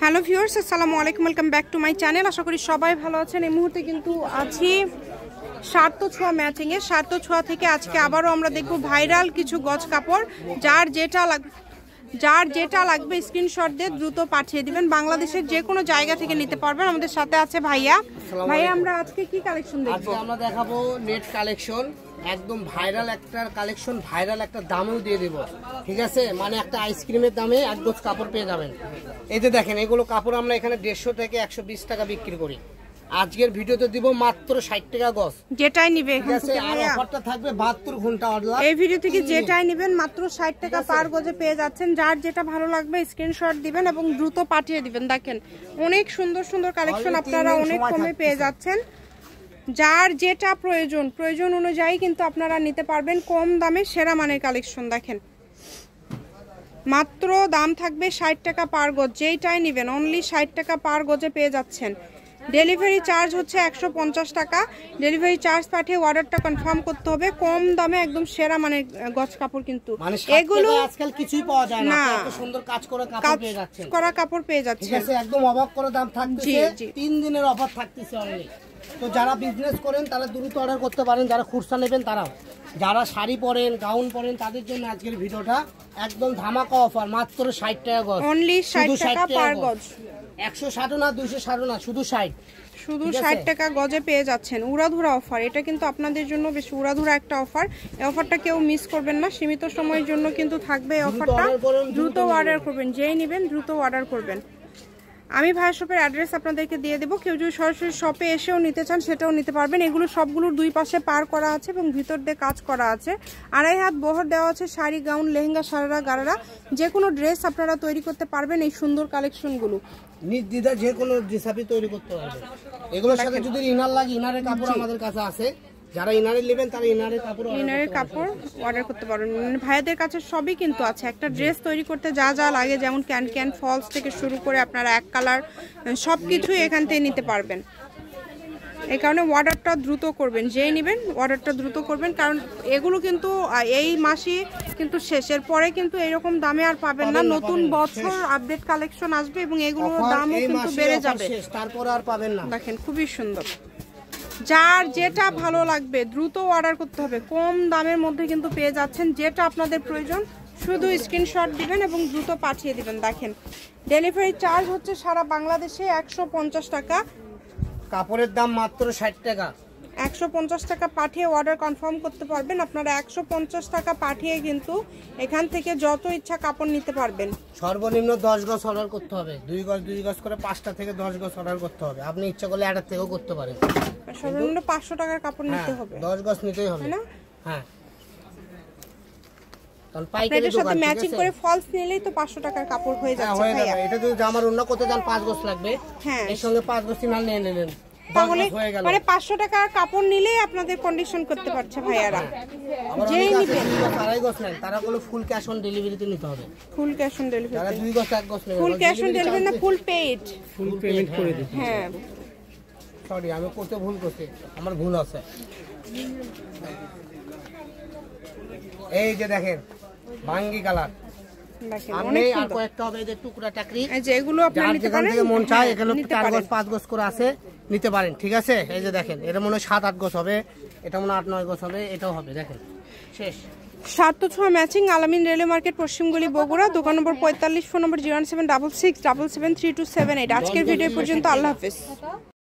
Hello viewers, আসসালামু আলাইকুম, welcome back to my channel. আশা করি সবাই ভালো আছেন। এই মুহূর্তে কিন্তু আছি সার্থ ছোঁয়া ম্যাচিং এ। সার্থ ছোঁয়া থেকে আজকে আবারও আমরা দেখব ভাইরাল কিছু গজ কাপড়। যার যেটা লাগবে স্ক্রিনশট দিয়ে দ্রুত পাঠিয়ে দিবেন। বাংলাদেশের যে কোনো জায়গা থেকে নিতে পারবেন। আমাদের সাথে আছে ভাইয়া। ভাইয়া, আমরা আজকে কি কালেকশন দেখব? আমরা দেখাবো নেট কালেকশন, একদম ভাইরাল একটা কালেকশন, ভাইরাল একটা দামেও দিয়ে দেব। ঠিক আছে, মানে একটা আইসক্রিমের দামে এক গজ কাপড় পেয়ে যাবেন। এই যে দেখেন, এগুলো কাপড় আমরা এখানে 150 থেকে 120 টাকা বিক্রি করি। আজকের ভিডিওতে দিব মাত্র 60 টাকা গজ, যেটাই নিবে। ঠিক আছে, আর অফারটা থাকবে 72 ঘন্টা অর্ডার। এই ভিডিও থেকে যেটাই নেবেন মাত্র 60 টাকা পার গজে পেয়ে যাচ্ছেন। যার যেটা ভালো লাগবে স্ক্রিনশট দিবেন এবং দ্রুত পাঠিয়ে দিবেন। দেখেন অনেক সুন্দর সুন্দর কালেকশন আপনারা অনেক কমে পেয়ে যাচ্ছেন। যার যেটা প্রয়োজন অনুযায়ী কিন্তু আপনারা নিতে পারবেন কম দামে সেরা মানের কালেকশন। দেখেন মাত্র দাম থাকবে 60 টাকা পার গজ, যেইটাই নেবেন অনলি 60 টাকা পার গজে পেয়ে যাচ্ছেন। ডেলিভারি চার্জ হচ্ছে 150 টাকা। ডেলিভারি চার্জ পাঠিয়ে অর্ডারটা কনফার্ম করতে হবে। কম দামে একদম সেরা মানের গজ কাপড় কিন্তু এগুলো আজকাল কিছুই পাওয়া যায় না। এত সুন্দর কাজ করা কাপড় পেয়ে যাচ্ছেন, করা কাপড় পেয়ে যাচ্ছেন। ঠিক আছে, একদম অবাক করে দাম থাকতেছে। 3 দিনের অফার থাকতেছে অনলি। তো যারা বিজনেস করেন তারা দ্রুত অর্ডার করতে পারেন, যারা খুচরা নেবেন তারাও। যারা শাড়ি পরেন, গাউন পরেন, তাদের জন্য আজকের ভিডিওটা একদম ধামাকা অফার, মাত্র 60 টাকা গজ, অনলি 60 টাকা পার গজ। 160 না 260 না, শুধু 60, শুধু 60 টাকা গজে পেয়ে যাচ্ছেন। উড়াধুরা অফার, এটা কিন্তু আপনাদের জন্য বেশ উড়াধুরা একটা অফার। এই অফারটা কেউ মিস করবেন না, সীমিত সময়ের জন্য কিন্তু থাকবে এই অফারটা। দ্রুত অর্ডার করবেন, যেই নেবেন দ্রুত অর্ডার করবেন। আমি ভাইয়া শপের অ্যাড্রেস আপনাদেরকে দিয়ে দেবো। কেউ যদি সরাসরি শপে এসেও নিতে চান সেটাও নিতে পারবেন। এগুলো সবগুলোর দুই পাশে পার করা আছে এবং ভিতর দিয়ে কাজ করা আছে। 2.5 হাত বহর দেওয়া আছে। শাড়ি, গাউন, লেহেঙ্গা, সারারা, গারারা যে কোনো ড্রেস আপনারা তৈরি করতে পারবেন এই সুন্দর কালেকশনগুলো। নির্দ্বিধা যে কোনো ড্রেসই তৈরি করতে পারবেন। এগুলোর সাথে যদি ইনার লাগে, ইনারের কাপড় আমাদের কাছে আছে। যারা ইনারের নেবেন তারা ইনারের কাপড় অর্ডার করতে পারবেন। মানে ভাইয়াদের কাছে সবই কিন্তু আছে। একটা ড্রেস তৈরি করতে যা যা লাগে, যেমন ক্যান ফলস থেকে শুরু করে আপনারা এক কালার সবকিছুই এখান থেকে নিতে পারবেন। এই কারণে অর্ডারটা দ্রুত করবেন, যেই নেবেন অর্ডারটা দ্রুত করবেন। কারণ এগুলো কিন্তু এই মাসে কিন্তু শেষের পরে কিন্তু এরকম দামে আর পাবেন না। নতুন বছর আপডেট কালেকশন আসবে এবং এগুলোর দামও কিন্তু বেড়ে যাবে, তারপরে আর পাবেন না। দেখেন খুবই সুন্দর। যার যেটা ভালো লাগবে দ্রুত অর্ডার করতে হবে। কম দামের মধ্যে কিন্তু পেয়ে যাচ্ছেন। যেটা আপনাদের প্রয়োজন শুধু স্ক্রিনশট দিবেন এবং দ্রুত পাঠিয়ে দিবেন। দেখেন ডেলিভারি চার্জ হচ্ছে সারা বাংলাদেশে 150 টাকা। কাপড়ের দাম মাত্র 60 টাকা। 150 টাকা পাঠিয়ে অর্ডার কনফার্ম করতে পারবেন। আপনারা 150 টাকা পাঠিয়ে কিন্তু এখান থেকে যত ইচ্ছা কাপড় নিতে পারবেন। সর্বনিম্ন 10 গজ অর্ডার করতে হবে। 2 গজ করে 5টা থেকে 10 গজ অর্ডার করতে হবে। আপনি ইচ্ছা করলে এটার থেকেও করতে পারেন। সর্বনিম্ন 500 টাকার কাপড় নিতে হবে, 10 গজ নিতেই হবে না? হ্যাঁ, কারণ পাইকারি এর সাথে ম্যাচিং করে ফলস নিলেই তো 500 টাকার কাপড় হয়ে যাচ্ছে ভাইয়া। এটা যদি জামার অন্য করতে যান 5 গজ লাগবে। হ্যাঁ, এর সঙ্গে 5 গজ কিনা নিয়ে নিলেন, তাহলে মানে 500 টাকার কাপড় নিলেই আপনাদের কন্ডিশন করতে পারছে ভাইয়ারা। যেই নিবেন 2.5 গজ নেন, তারা বলে ফুল ক্যাশ অন ডেলিভারিতে নিতে হবে। ফুল ক্যাশ অন ডেলিভারি, যারা 2 গজ 1 গজ নেবেন ফুল ক্যাশ অন ডেলিভারি না ফুল পেমেন্ট করে দিন। হ্যাঁ, সরি আমি করতে ভুল করছি, আমার ভুল আছে। এই যে দেখেন বাঙ্গি কালার, আপনি আর কয়েকটা হবে যে টুকরা টাকরি, এই যে এগুলো আপনারা নিতে পারেন। থেকে মন চায় এগুলো 4 গজ 5 গজ করে আছে, নিতে পারেন। ঠিক আছে, এই যে দেখেন এটা মনে হয় 7-8 গজ হবে, এটা মনে হয় 8-9 গজ হবে, এটাও হবে। দেখেন শেষ। সার্থ ছোঁয়া ম্যাচিং, আলামিন রেলওয়ে মার্কেট, পশ্চিমগুলি, বগুড়া। দোকান নম্বর 45, ফোন নম্বর 07677732778। আজকের ভিডিও পর্যন্ত, আল্লাহ হাফেজ।